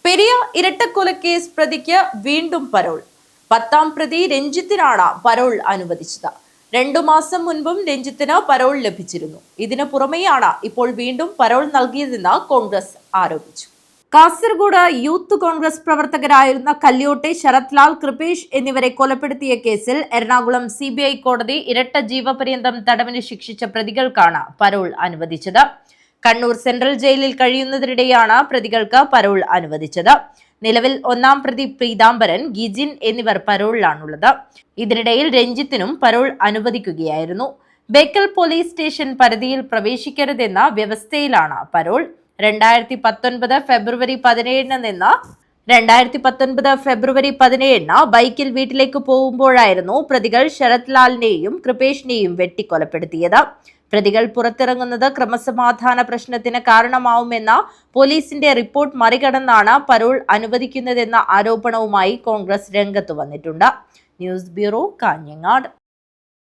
പെരിയ ഇരട്ടക്കൊലക്കേസ് പ്രതിക്ക് വീണ്ടും പരോൾ. 10ാം പ്രതി രഞ്ജിത്തിനാണ് പരോൾ അനുവദിച്ചത്. 2 മാസം മുൻപും രഞ്ജിത്തിന് പരോൾ ലഭിച്ചിരുന്നു. ഇതിനു പുറമെയാണ് ഇപ്പോൾ വീണ്ടും പരോൾ നൽകിയതെന്ന് കോൺഗ്രസ് ആരോപിച്ചു. കാസർഗോഡ് യൂത്ത് കോൺഗ്രസ് പ്രവർത്തകരായിരുന്ന കല്യോട്ടെ, ശരത് ലാൽ, കൃപേഷ് എന്നിവരെ കൊലപ്പെടുത്തിയ കേസിൽ എറണാകുളം CBI കോടതി ഇരട്ട ജീവപര്യന്തം തടവിന് ശിക്ഷിച്ച പ്രതികൾക്കാണ് പരോൾ അനുവദിച്ചത്. കണ്ണൂർ സെൻട്രൽ ജയിലിൽ കഴിയുന്നതിനിടെയാണ് പ്രതികൾക്ക് പരോൾ അനുവദിച്ചത്. നിലവിൽ 1ാം പ്രതി പീതാംബരൻ, ഗിജിൻ എന്നിവർ പരോളിലാണുള്ളത്. ഇതിനിടയിൽ രഞ്ജിത്തിനും പരോൾ അനുവദിക്കുകയായിരുന്നു. ബേക്കൽ പോലീസ് സ്റ്റേഷൻ പരിധിയിൽ പ്രവേശിക്കരുതെന്ന വ്യവസ്ഥയിലാണ് പരോൾ. 2019 ഫെബ്രുവരി 17 നിന്ന് 2019 ഫെബ്രുവരി 17 ബൈക്കിൽ വീട്ടിലേക്ക് പോകുമ്പോഴായിരുന്നു പ്രതികൾ ശരത് ലാലിനെയും കൃപേഷിനെയും വെട്ടിക്കൊലപ്പെടുത്തിയത്. പ്രതികൾ പുറത്തിറങ്ങുന്നത് ക്രമസമാധാന പ്രശ്നത്തിന് കാരണമാവുമെന്ന പോലീസിന്റെ റിപ്പോർട്ട് മറികടന്നാണ് പരോൾ അനുവദിക്കുന്നതെന്ന ആരോപണവുമായി കോൺഗ്രസ് രംഗത്ത് വന്നിട്ടുണ്ട്. News bureau, Kanhangad.